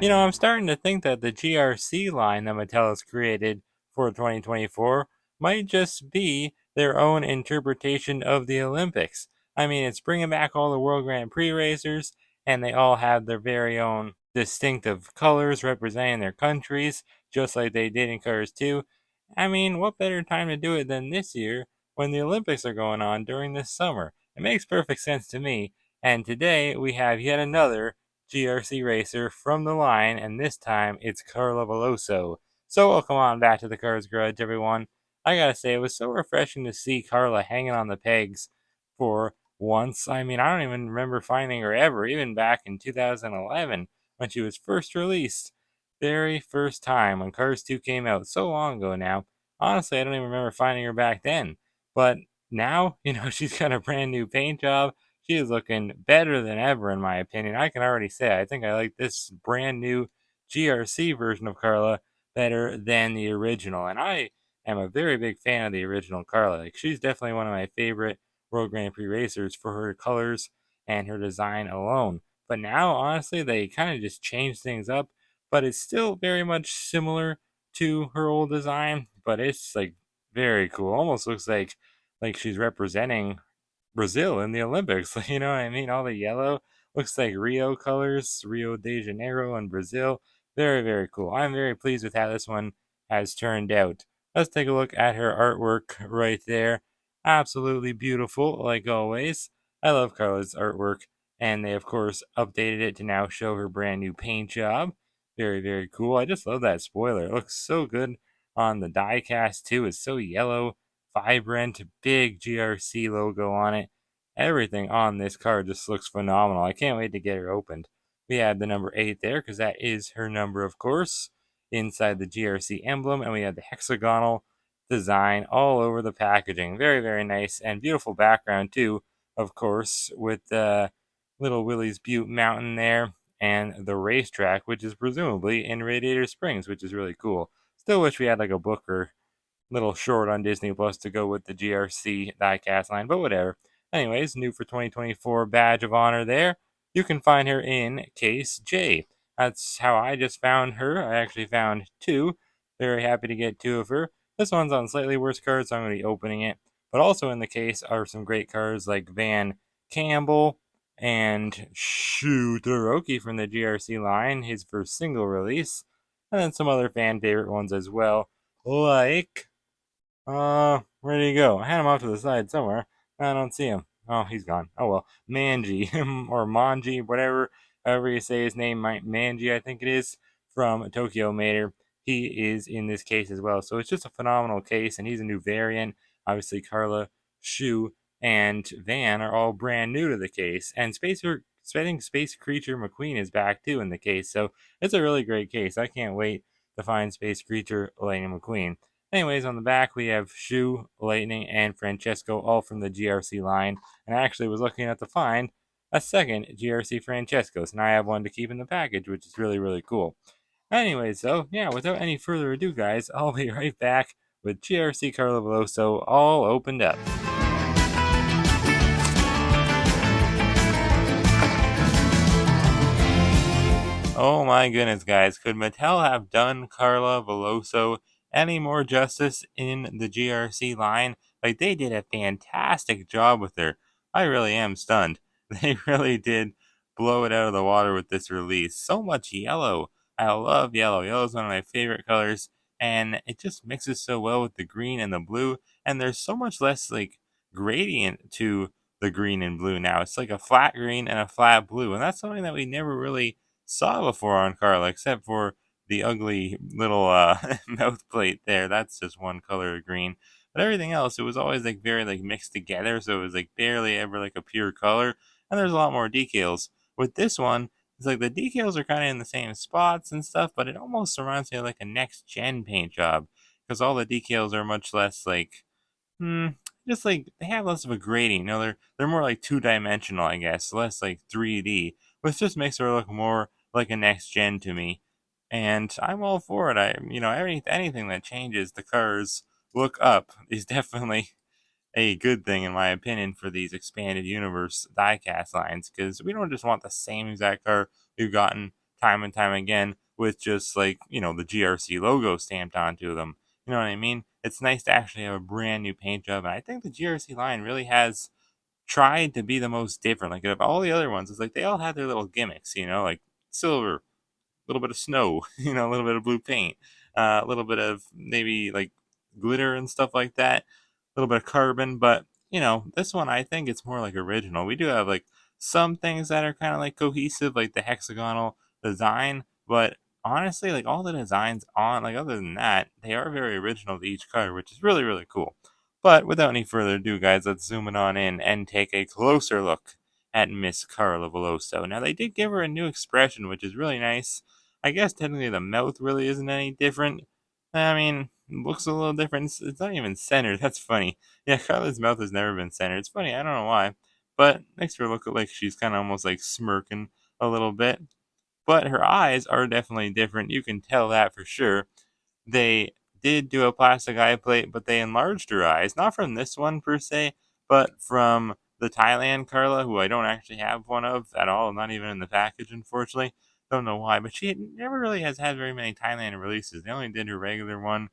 I'm starting to think that the GRC line that Mattel has created for 2024 might just be their own interpretation of the Olympics. I mean, it's bringing back all the World Grand Prix racers, and they all have their very own distinctive colors representing their countries, just like they did in Cars 2. I mean, what better time to do it than this year when the Olympics are going on during this summer? It makes perfect sense to me. And today we have yet another GRC racer from the line, and this time it's Carla Veloso. So welcome on back to the Cars Garage, everyone. I gotta say, it was so refreshing to see Carla hanging on the pegs for once. I mean, I don't even remember finding her ever, even back in 2011 when she was first released. Very first time when Cars 2 came out, so long ago now. Honestly, I don't even remember finding her back then. But now, she's got a brand new paint job. She is looking better than ever, in my opinion. I can already say I think I like this brand new GRC version of Carla better than the original. And I am a very big fan of the original Carla. Like, she's definitely one of my favorite World Grand Prix racers for her colors and her design alone. But now, honestly, they kind of just changed things up, but it's still very much similar to her old design. But it's like very cool. Almost looks like she's representing Brazil in the Olympics. You know what I mean? All the yellow looks like Rio colors, Rio de Janeiro and Brazil. Very, very cool. I'm very pleased with how this one has turned out. Let's take a look at her artwork right there. Absolutely beautiful, like always. I love Carla's artwork, and they, of course, updated it to now show her brand new paint job. Very, very cool. I just love that spoiler. It looks so good on the diecast, too. It's so yellow, vibrant, big GRC logo on it. Everything on this card just looks phenomenal. I can't wait to get her opened. We have the number 8 there because that is her number, of course, inside the GRC emblem, and we have the hexagonal design all over the packaging. Very, very nice and beautiful background, too, of course, with the Little Willie's Butte Mountain there and the racetrack, which is presumably in Radiator Springs, which is really cool. Still wish we had like a book or little short on Disney Plus to go with the GRC diecast line, but whatever. Anyways, new for 2024 badge of honor there. You can find her in Case J. That's how I just found her. I actually found two. Very happy to get two of her. This one's on slightly worse cards, so I'm going to be opening it. But also in the case are some great cards like Van Campbell and Shu Toroki from the GRC line, his first single release. And then some other fan favorite ones as well, like where'd he go? I had him off to the side somewhere. I don't see him. Oh, he's gone. Oh well. Manji, or Manji, whatever, however you say his name, Manji, I think it is, from Tokyo Mater. He is in this case as well. So it's just a phenomenal case, and he's a new variant. Obviously, Carla, Shu, and Van are all brand new to the case. And Space Creature McQueen is back too in the case. So it's a really great case. I can't wait to find Space Creature Lightning McQueen. Anyways, on the back, we have Shu, Lightning, and Francesco, all from the GRC line. And I actually was looking at to find a second GRC Francesco, so now I have one to keep in the package, which is really, really cool. Anyways, so yeah, without any further ado, guys, I'll be right back with GRC Carla Veloso all opened up. Oh my goodness, guys. Could Mattel have done Carla Veloso any more justice in the GRC line? Like, they did a fantastic job with her. I really am stunned. They really did blow it out of the water with this release. So much yellow. I love yellow. Yellow is one of my favorite colors, and it just mixes so well with the green and the blue. And there's so much less, like, gradient to the green and blue now. It's like a flat green and a flat blue, and that's something that we never really saw before on Carla, except for the ugly little mouth plate there. That's just one color of green. But everything else, it was always like very like mixed together, so it was like barely ever like a pure color. And there's a lot more decals. With this one, it's like the decals are kind of in the same spots and stuff, but it almost reminds me of like a next gen paint job because all the decals are much less like Hmm, just like they have less of a grading. They're more like two-dimensional, I guess, less like 3D, which just makes her look more like a next gen to me. And I'm all for it. Anything that changes the car's look up is definitely a good thing in my opinion for these expanded universe diecast lines because we don't just want the same exact car we've gotten time and time again with just like, the GRC logo stamped onto them. You know what I mean? It's nice to actually have a brand new paint job. And I think the GRC line really has tried to be the most different. Like, of all the other ones, it's like they all had their little gimmicks, like silver, little bit of snow, a little bit of blue paint, a little bit of maybe like glitter and stuff like that, a little bit of carbon. But this one I think it's more like original. We do have like some things that are kind of like cohesive, like the hexagonal design, but honestly, like all the designs on, like other than that, they are very original to each card, which is really really cool. But without any further ado, guys, let's zoom it on in and take a closer look at Miss Carla Veloso. Now, they did give her a new expression, which is really nice. I guess technically the mouth really isn't any different. I mean, it looks a little different. It's not even centered. That's funny. Yeah, Carla's mouth has never been centered. It's funny. I don't know why. But makes her look like she's kind of almost like smirking a little bit. But her eyes are definitely different. You can tell that for sure. They did do a plastic eye plate, but they enlarged her eyes. Not from this one per se, but from the Thailand Carla, who I don't actually have one of at all, not even in the package, unfortunately. Don't know why, but she never really has had very many Thailand releases. They only did her regular one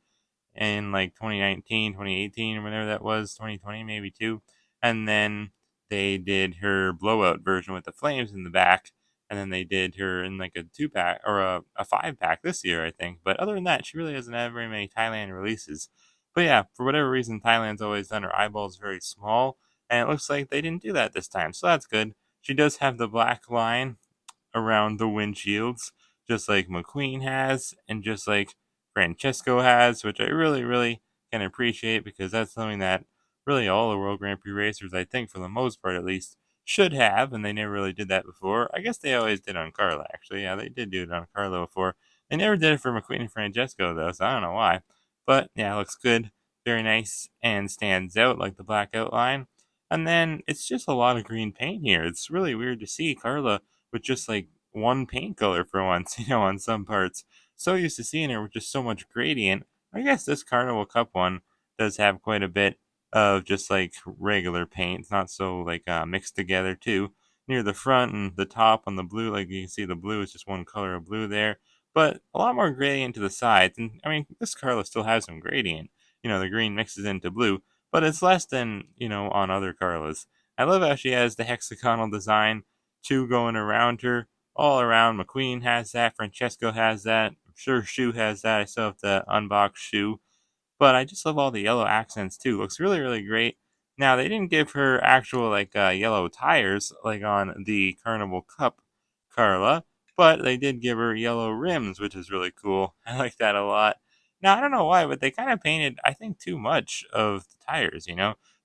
in like 2019, 2018, or whatever that was, 2020 maybe too. And then they did her blowout version with the flames in the back. And then they did her in like a 2-pack or a 5-pack this year, I think. But other than that, she really hasn't had very many Thailand releases. But yeah, for whatever reason, Thailand's always done her eyeballs very small. And it looks like they didn't do that this time. So that's good. She does have the black line around the windshields, just like McQueen has, and just like Francesco has, which I really, really can appreciate because that's something that really all the World Grand Prix racers, I think, for the most part at least, should have, and they never really did that before. I guess they always did on Carla, actually. Yeah, they did do it on Carla before. They never did it for McQueen and Francesco, though, so I don't know why. But yeah, it looks good, very nice, and stands out like the black outline. And then it's just a lot of green paint here. It's really weird to see Carla with just like one paint color for once, on some parts. So used to seeing her with just so much gradient. I guess this Carnival Cup one does have quite a bit of just like regular paint. It's not so like mixed together too. Near the front and the top on the blue, like you can see the blue is just one color of blue there. But a lot more gradient to the sides. And I mean, this Carla still has some gradient. The green mixes into blue, but it's less than, on other Carlas. I love how she has the hexagonal design, two going around her, all around. McQueen has that. Francesco has that. I'm sure Shu has that. I still have to unbox Shu. But I just love all the yellow accents too. Looks really, really great. Now they didn't give her actual like yellow tires like on the Carnival Cup Carla, but they did give her yellow rims, which is really cool. I like that a lot. Now I don't know why, but they kind of painted I think too much of the tires.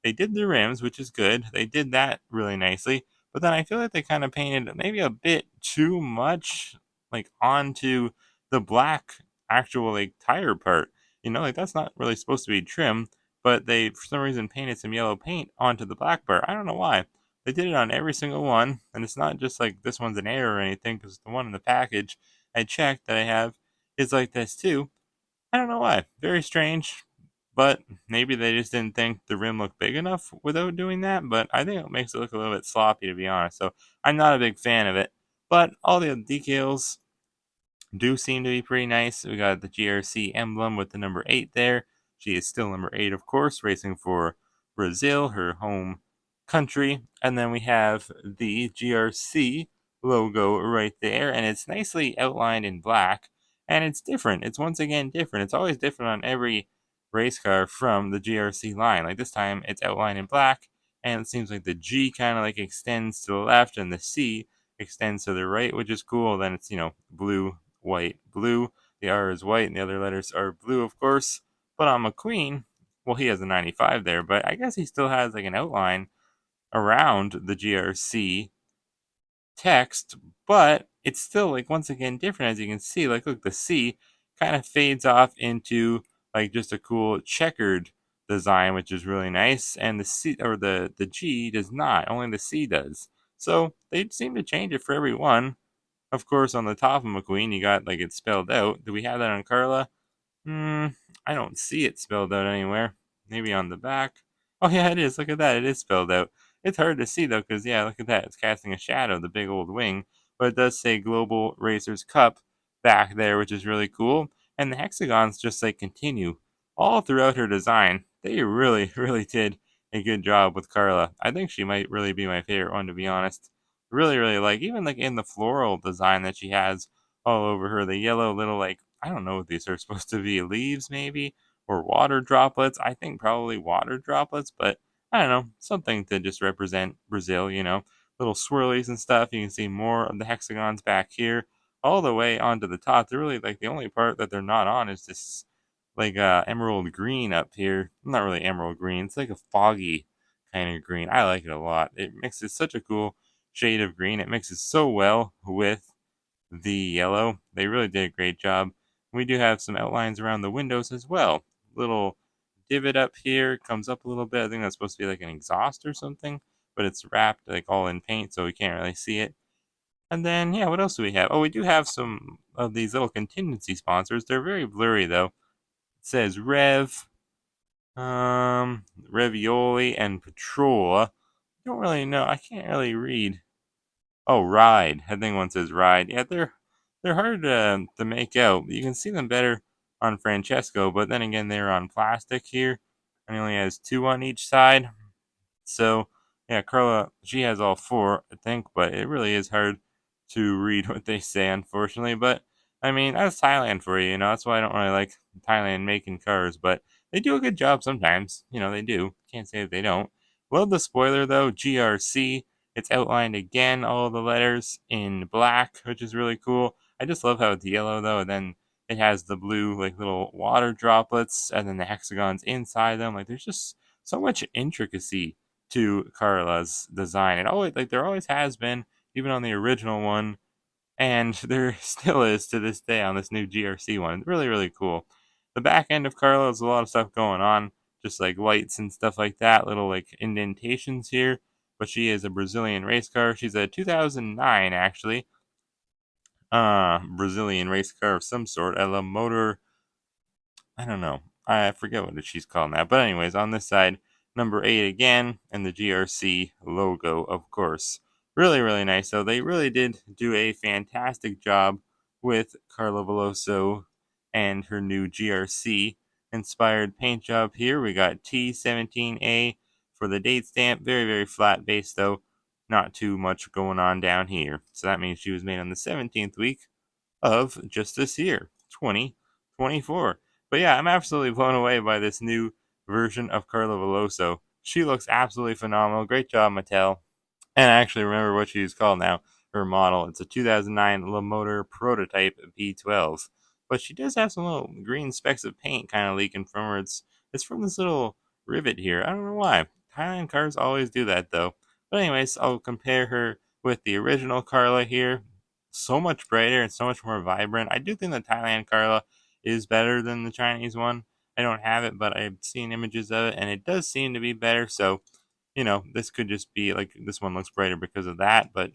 They did the rims, which is good. They did that really nicely, but then I feel like they kind of painted maybe a bit too much like onto the black actual like tire part. Like that's not really supposed to be trim, but they for some reason painted some yellow paint onto the black part. I don't know why. They did it on every single one, and it's not just like this one's an error or anything, because the one in the package I checked that I have is like this too. I don't know why. Very strange, but maybe they just didn't think the rim looked big enough without doing that. But I think it makes it look a little bit sloppy, to be honest. So I'm not a big fan of it. But all the decals do seem to be pretty nice. We got the GRC emblem with the number 8 there. She is still number 8, of course, racing for Brazil, her home country. And then we have the GRC logo right there, and it's nicely outlined in black. And it's different. It's once again different. It's always different on every race car from the GRC line. Like this time, it's outlined in black, and it seems like the G kind of like extends to the left, and the C extends to the right, which is cool. Then it's, blue, white, blue. The R is white, and the other letters are blue, of course. But on McQueen, well, he has a 95 there, but I guess he still has like an outline around the GRC text, but it's still like once again different, as you can see. Like, look, the C kind of fades off into like just a cool checkered design, which is really nice, and the C or the G does not. Only the C does. So they seem to change it for every one. Of course, on the top of McQueen, you got like it spelled out. Do we have that on Carla? I don't see it spelled out anywhere. Maybe on the back. Oh yeah, it is. Look at that. It is spelled out. It's hard to see though, because yeah, look at that. It's casting a shadow, the big old wing. but it does say Global Racers Cup back there, which is really cool. And the hexagons just like continue all throughout her design. They really, really did a good job with Carla. I think she might really be my favorite one, to be honest. Really, really like, even like in the floral design that she has all over her, the yellow little, like, I don't know what these are supposed to be, leaves maybe, or water droplets. I think probably water droplets, but I don't know, something to just represent Brazil, little swirlies and stuff. You can see more of the hexagons back here, all the way onto the top. They're really like, the only part that they're not on is this like emerald green up here. Not really emerald green. It's like a foggy kind of green. I like it a lot. It mixes such a cool shade of green. It mixes so well with the yellow. They really did a great job. We do have some outlines around the windows as well. Little divot up here, comes up a little bit. I think that's supposed to be like an exhaust or something, but it's wrapped like all in paint, so we can't really see it. And then, yeah, what else do we have? Oh, we do have some of these little contingency sponsors. They're very blurry though. It says Ravioli and Patrol. I don't really know. I can't really read. Oh, Ride. I think one says Ride. Yeah, they're hard to make out. You can see them better on Francesco, but then again, they're on plastic here, and he only has two on each side. So, yeah, Carla, she has all four, I think, but it really is hard to read what they say, unfortunately. But, I mean, that's Thailand for you, That's why I don't really like Thailand making cars, but they do a good job sometimes. They do. Can't say that they don't. Love the spoiler, though. GRC. It's outlined again, all the letters in black, which is really cool. I just love how it's yellow, though, and then it has the blue, like, little water droplets, and then the hexagons inside them. Like, there's just so much intricacy to Carla's design. It always, like, there always has been, even on the original one, and there still is to this day on this new GRC one. Really, really cool. The back end of Carla has a lot of stuff going on, just like lights and stuff like that, little like indentations here. But she is a Brazilian race car. She's a 2009 actually, Brazilian race car of some sort. A La Motor, I don't know. I forget what she's called now. But anyways, on this side, number 8 again, and the GRC logo, of course. Really, really nice. So they really did do a fantastic job with Carla Veloso and her new GRC inspired paint job here. We got T17A for the date stamp. Very, very flat base though. Not too much going on down here. So that means she was made on the 17th week of just this year, 2024. But yeah, I'm absolutely blown away by this new version of Carla Veloso. She looks absolutely phenomenal. Great job, Mattel. And I actually remember what she's called now, her model. It's a 2009 La Motor Prototype B12. But she does have some little green specks of paint kind of leaking from her. It's from this little rivet here. I don't know why. Thailand cars always do that, though. But anyways, I'll compare her with the original Carla here. So much brighter and so much more vibrant. I do think the Thailand Carla is better than the Chinese one. I don't have it, but I've seen images of it, and it does seem to be better. So this could just be like this one looks brighter because of that, but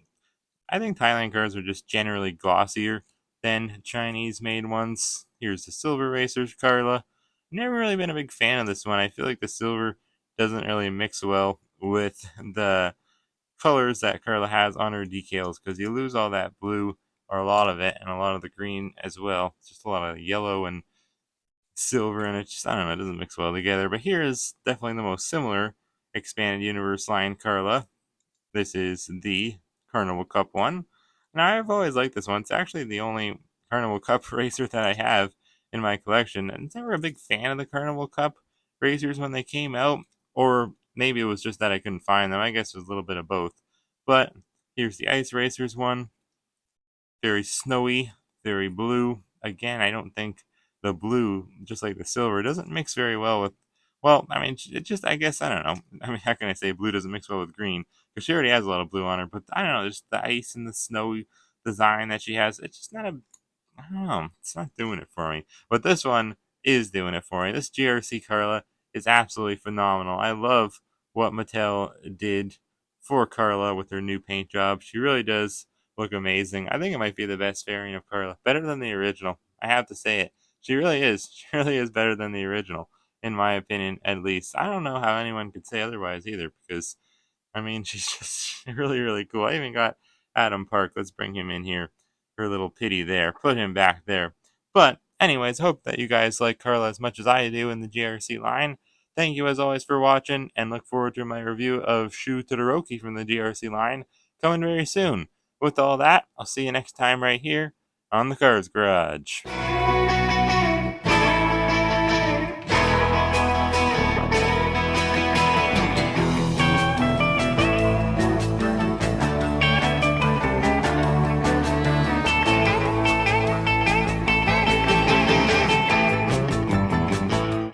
I think Thailand cars are just generally glossier than Chinese made ones. Here's the Silver Racers Carla. Never really been a big fan of this one. I feel like the silver doesn't really mix well with the colors that Carla has on her decals because you lose all that blue or a lot of it and a lot of the green as well. It's just a lot of yellow and silver, and it just, I don't know, it doesn't mix well together. But here is definitely the most similar expanded universe line Carla. This is the Carnival Cup one. Now, I've always liked this one. It's actually the only Carnival Cup racer that I have in my collection. And I was never a big fan of the Carnival Cup racers when they came out, or maybe it was just that I couldn't find them. I guess it was a little bit of both. But here's the Ice Racers one. Very snowy, very blue. Again, I don't think the blue, just like the silver, doesn't mix very well with. Well, I mean, it just, I guess, I don't know. I mean, how can I say blue doesn't mix well with green? Because she already has a lot of blue on her, but I don't know, just the ice and the snowy design that she has, it's just not a, I don't know, it's not doing it for me. But this one is doing it for me. This GRC Carla is absolutely phenomenal. I love what Mattel did for Carla with her new paint job. She really does look amazing. I think it might be the best variant of Carla. Better than the original. I have to say it. She really is. She really is better than the original, in my opinion, at least. I don't know how anyone could say otherwise either, because I mean, she's just really, really cool. Adam Park. Let's bring him in here. Her little pity there. Put him back there. But anyways, hope that you guys like Carla as much as I do in the GRC line. Thank you as always for watching, and look forward to my review of Shu Todoroki from the GRC line coming very soon. With all that, I'll see you next time right here on the Cars Garage.